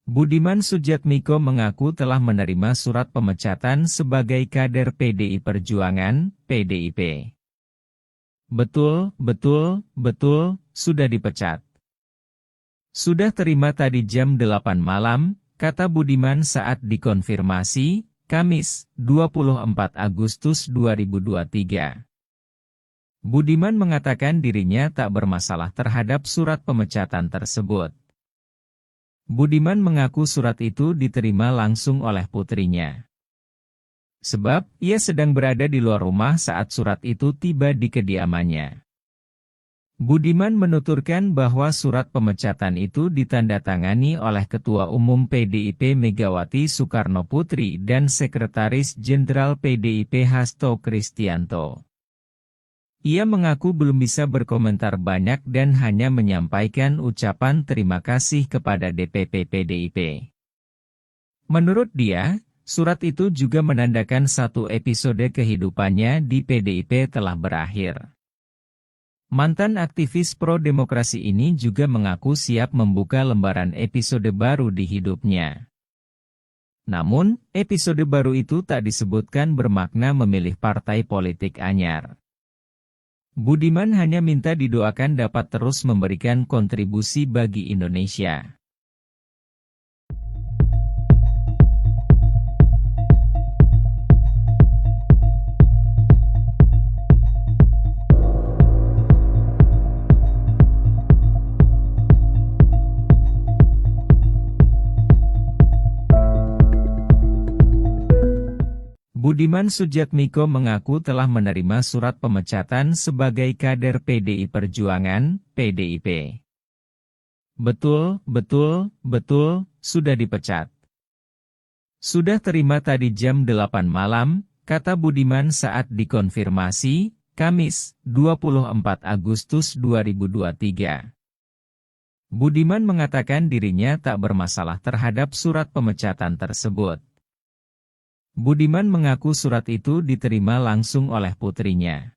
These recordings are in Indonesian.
Budiman Sujatmiko mengaku telah menerima surat pemecatan sebagai kader PDI Perjuangan, PDIP. Betul, sudah dipecat. Sudah terima tadi jam 8 malam, kata Budiman saat dikonfirmasi, Kamis, 24 Agustus 2023. Budiman mengatakan dirinya tak bermasalah terhadap surat pemecatan tersebut. Budiman mengaku surat itu diterima langsung oleh putrinya. Sebab, ia sedang berada di luar rumah saat surat itu tiba di kediamannya. Budiman menuturkan bahwa surat pemecatan itu ditandatangani oleh Ketua Umum PDIP Megawati Soekarnoputri dan Sekretaris Jenderal PDIP Hasto Kristianto. Ia mengaku belum bisa berkomentar banyak dan hanya menyampaikan ucapan terima kasih kepada DPP PDIP. Menurut dia, surat itu juga menandakan satu episode kehidupannya di PDIP telah berakhir. Mantan aktivis pro-demokrasi ini juga mengaku siap membuka lembaran episode baru di hidupnya. Namun, episode baru itu tak disebutkan bermakna memilih partai politik anyar. Budiman hanya minta didoakan dapat terus memberikan kontribusi bagi Indonesia. Budiman Sujatmiko mengaku telah menerima surat pemecatan sebagai kader PDI Perjuangan, PDIP. Betul, sudah dipecat. Sudah terima tadi jam 8 malam, kata Budiman saat dikonfirmasi, Kamis, 24 Agustus 2023. Budiman mengatakan dirinya tak bermasalah terhadap surat pemecatan tersebut. Budiman mengaku surat itu diterima langsung oleh putrinya.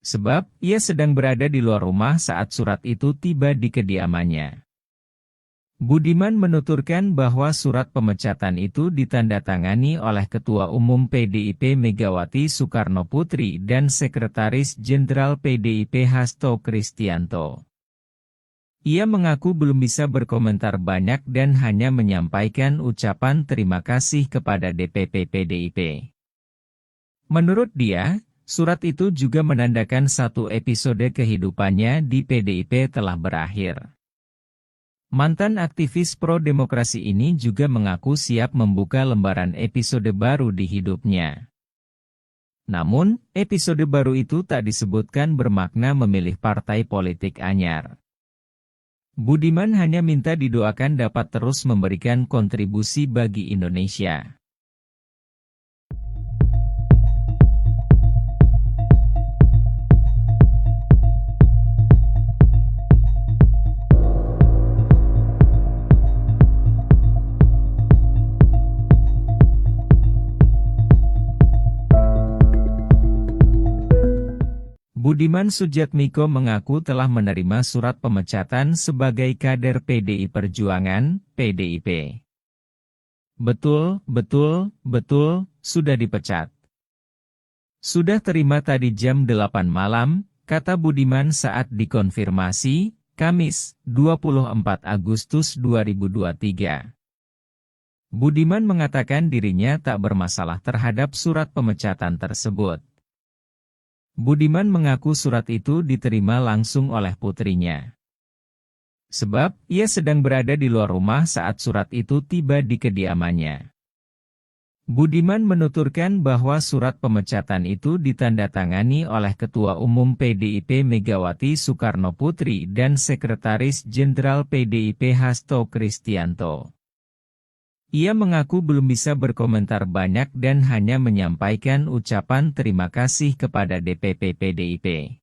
Sebab, ia sedang berada di luar rumah saat surat itu tiba di kediamannya. Budiman menuturkan bahwa surat pemecatan itu ditandatangani oleh Ketua Umum PDIP Megawati Soekarnoputri dan Sekretaris Jenderal PDIP Hasto Kristianto. Ia mengaku belum bisa berkomentar banyak dan hanya menyampaikan ucapan terima kasih kepada DPP PDIP. Menurut dia, surat itu juga menandakan satu episode kehidupannya di PDIP telah berakhir. Mantan aktivis pro-demokrasi ini juga mengaku siap membuka lembaran episode baru di hidupnya. Namun, episode baru itu tak disebutkan bermakna memilih partai politik anyar. Budiman hanya minta didoakan dapat terus memberikan kontribusi bagi Indonesia. Budiman Sujatmiko mengaku telah menerima surat pemecatan sebagai kader PDI Perjuangan, PDIP. Betul, sudah dipecat. Sudah terima tadi jam 8 malam, kata Budiman saat dikonfirmasi, Kamis, 24 Agustus 2023. Budiman mengatakan dirinya tak bermasalah terhadap surat pemecatan tersebut. Budiman mengaku surat itu diterima langsung oleh putrinya. Sebab, ia sedang berada di luar rumah saat surat itu tiba di kediamannya. Budiman menuturkan bahwa surat pemecatan itu ditandatangani oleh Ketua Umum PDIP Megawati Soekarnoputri dan Sekretaris Jenderal PDIP Hasto Kristianto. Ia mengaku belum bisa berkomentar banyak dan hanya menyampaikan ucapan terima kasih kepada DPP PDIP.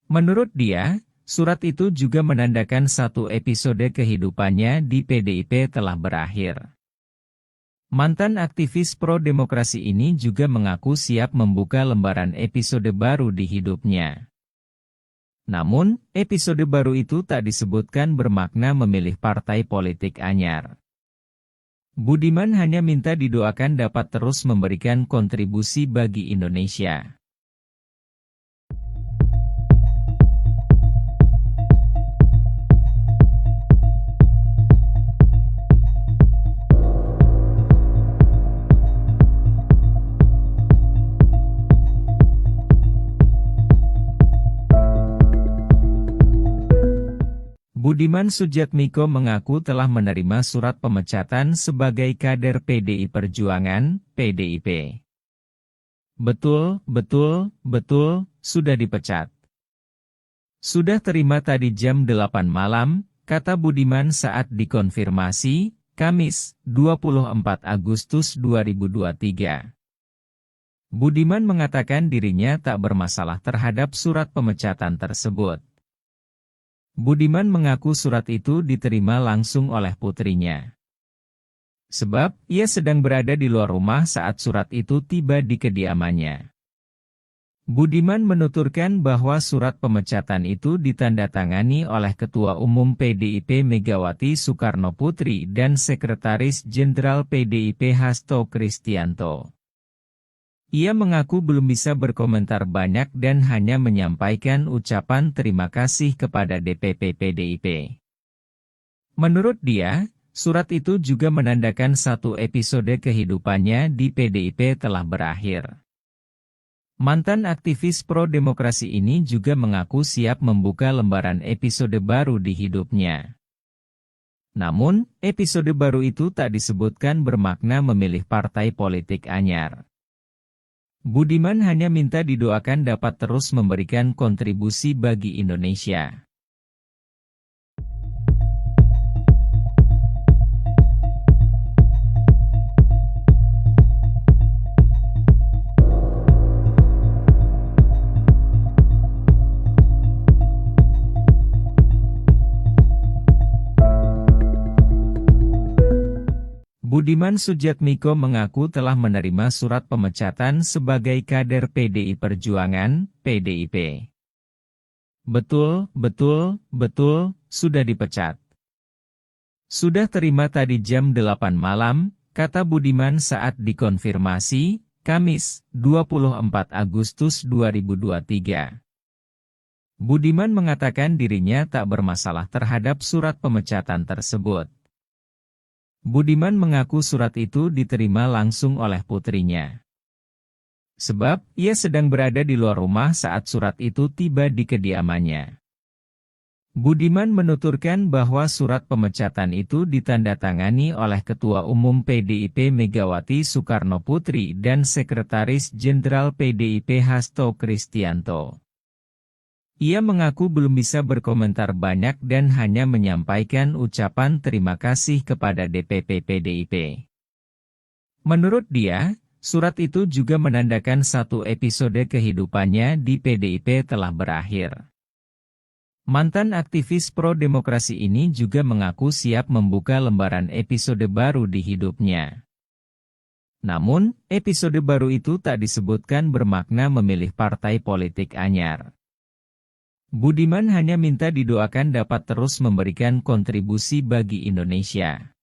Menurut dia, surat itu juga menandakan satu episode kehidupannya di PDIP telah berakhir. Mantan aktivis pro-demokrasi ini juga mengaku siap membuka lembaran episode baru di hidupnya. Namun, episode baru itu tak disebutkan bermakna memilih partai politik anyar. Budiman hanya minta didoakan dapat terus memberikan kontribusi bagi Indonesia. Budiman Sujatmiko mengaku telah menerima surat pemecatan sebagai kader PDI Perjuangan, PDIP. Betul, sudah dipecat. Sudah terima tadi jam 8 malam, kata Budiman saat dikonfirmasi, Kamis, 24 Agustus 2023. Budiman mengatakan dirinya tak bermasalah terhadap surat pemecatan tersebut. Budiman mengaku surat itu diterima langsung oleh putrinya. Sebab, ia sedang berada di luar rumah saat surat itu tiba di kediamannya. Budiman menuturkan bahwa surat pemecatan itu ditandatangani oleh Ketua Umum PDIP Megawati Soekarnoputri dan Sekretaris Jenderal PDIP Hasto Kristianto. Ia mengaku belum bisa berkomentar banyak dan hanya menyampaikan ucapan terima kasih kepada DPP PDIP. Menurut dia, surat itu juga menandakan satu episode kehidupannya di PDIP telah berakhir. Mantan aktivis pro-demokrasi ini juga mengaku siap membuka lembaran episode baru di hidupnya. Namun, episode baru itu tak disebutkan bermakna memilih partai politik anyar. Budiman hanya minta didoakan dapat terus memberikan kontribusi bagi Indonesia. Budiman Sujatmiko mengaku telah menerima surat pemecatan sebagai kader PDI Perjuangan, PDIP. Betul, sudah dipecat. Sudah terima tadi jam 8 malam, kata Budiman saat dikonfirmasi, Kamis, 24 Agustus 2023. Budiman mengatakan dirinya tak bermasalah terhadap surat pemecatan tersebut. Budiman mengaku surat itu diterima langsung oleh putrinya. Sebab, ia sedang berada di luar rumah saat surat itu tiba di kediamannya. Budiman menuturkan bahwa surat pemecatan itu ditandatangani oleh Ketua Umum PDIP Megawati Soekarnoputri dan Sekretaris Jenderal PDIP Hasto Kristianto. Ia mengaku belum bisa berkomentar banyak dan hanya menyampaikan ucapan terima kasih kepada DPP PDIP. Menurut dia, surat itu juga menandakan satu episode kehidupannya di PDIP telah berakhir. Mantan aktivis pro-demokrasi ini juga mengaku siap membuka lembaran episode baru di hidupnya. Namun, episode baru itu tak disebutkan bermakna memilih partai politik anyar. Budiman hanya minta didoakan dapat terus memberikan kontribusi bagi Indonesia.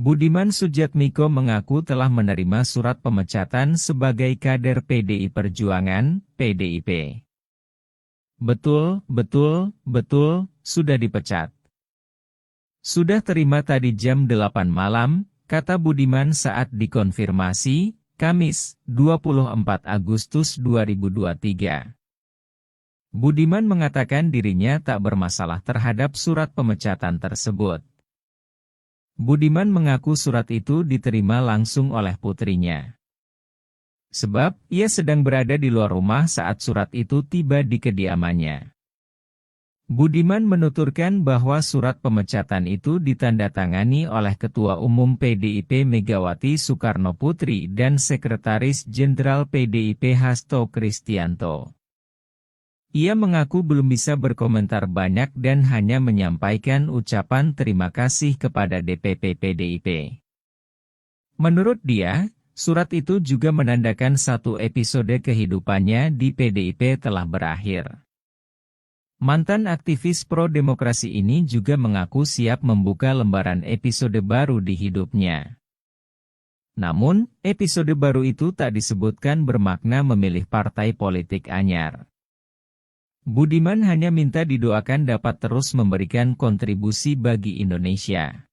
Budiman Sujatmiko mengaku telah menerima surat pemecatan sebagai kader PDI Perjuangan, PDIP. Betul, sudah dipecat. Sudah terima tadi jam 8 malam, kata Budiman saat dikonfirmasi, Kamis, 24 Agustus 2023. Budiman mengatakan dirinya tak bermasalah terhadap surat pemecatan tersebut. Budiman mengaku surat itu diterima langsung oleh putrinya. Sebab, ia sedang berada di luar rumah saat surat itu tiba di kediamannya. Budiman menuturkan bahwa surat pemecatan itu ditandatangani oleh Ketua Umum PDIP Megawati Soekarnoputri dan Sekretaris Jenderal PDIP Hasto Kristianto. Ia mengaku belum bisa berkomentar banyak dan hanya menyampaikan ucapan terima kasih kepada DPP PDIP. Menurut dia, surat itu juga menandakan satu episode kehidupannya di PDIP telah berakhir. Mantan aktivis pro-demokrasi ini juga mengaku siap membuka lembaran episode baru di hidupnya. Namun, episode baru itu tak disebutkan bermakna memilih partai politik anyar. Budiman hanya minta didoakan dapat terus memberikan kontribusi bagi Indonesia.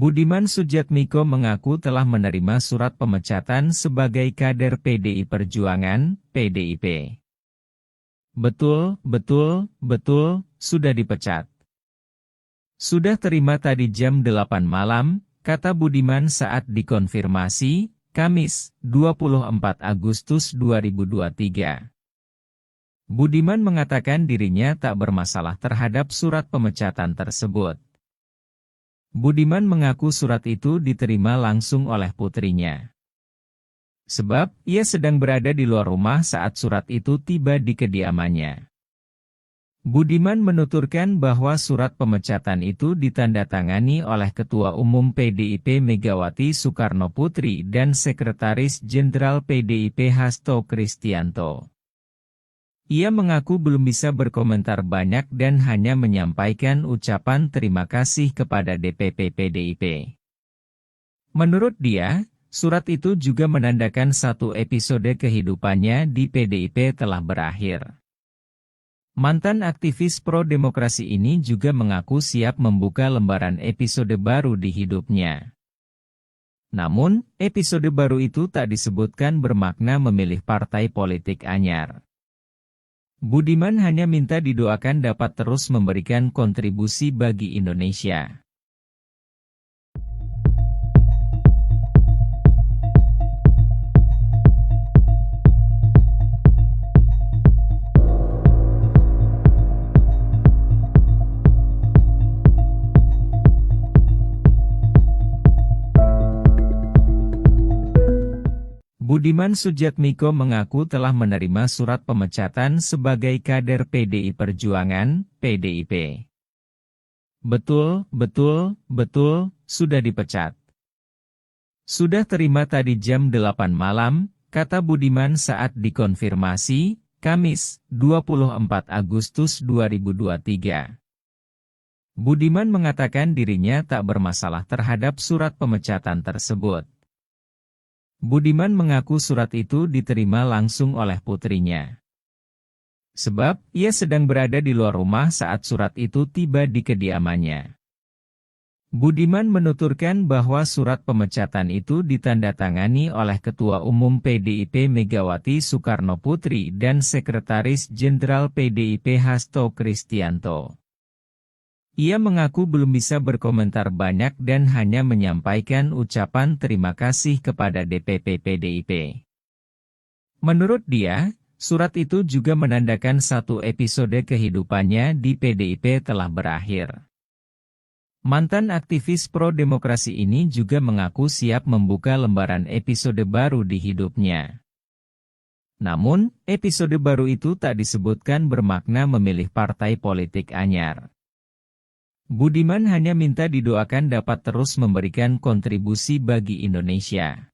Budiman Sujatmiko mengaku telah menerima surat pemecatan sebagai kader PDI Perjuangan, PDIP. Betul, sudah dipecat. Sudah terima tadi jam 8 malam, kata Budiman saat dikonfirmasi, Kamis, 24 Agustus 2023. Budiman mengatakan dirinya tak bermasalah terhadap surat pemecatan tersebut. Budiman mengaku surat itu diterima langsung oleh putrinya. Sebab, ia sedang berada di luar rumah saat surat itu tiba di kediamannya. Budiman menuturkan bahwa surat pemecatan itu ditandatangani oleh Ketua Umum PDIP Megawati Soekarnoputri dan Sekretaris Jenderal PDIP Hasto Kristianto. Ia mengaku belum bisa berkomentar banyak dan hanya menyampaikan ucapan terima kasih kepada DPP PDIP. Menurut dia, surat itu juga menandakan satu episode kehidupannya di PDIP telah berakhir. Mantan aktivis pro-demokrasi ini juga mengaku siap membuka lembaran episode baru di hidupnya. Namun, episode baru itu tak disebutkan bermakna memilih partai politik anyar. Budiman hanya minta didoakan dapat terus memberikan kontribusi bagi Indonesia. Budiman Sujatmiko mengaku telah menerima surat pemecatan sebagai kader PDI Perjuangan, PDIP. Betul, sudah dipecat. Sudah terima tadi jam 8 malam, kata Budiman saat dikonfirmasi, Kamis, 24 Agustus 2023. Budiman mengatakan dirinya tak bermasalah terhadap surat pemecatan tersebut. Budiman mengaku surat itu diterima langsung oleh putrinya. Sebab, ia sedang berada di luar rumah saat surat itu tiba di kediamannya. Budiman menuturkan bahwa surat pemecatan itu ditandatangani oleh Ketua Umum PDIP Megawati Soekarnoputri dan Sekretaris Jenderal PDIP Hasto Kristianto. Ia mengaku belum bisa berkomentar banyak dan hanya menyampaikan ucapan terima kasih kepada DPP PDIP. Menurut dia, surat itu juga menandakan satu episode kehidupannya di PDIP telah berakhir. Mantan aktivis pro-demokrasi ini juga mengaku siap membuka lembaran episode baru di hidupnya. Namun, episode baru itu tak disebutkan bermakna memilih partai politik anyar. Budiman hanya minta didoakan dapat terus memberikan kontribusi bagi Indonesia.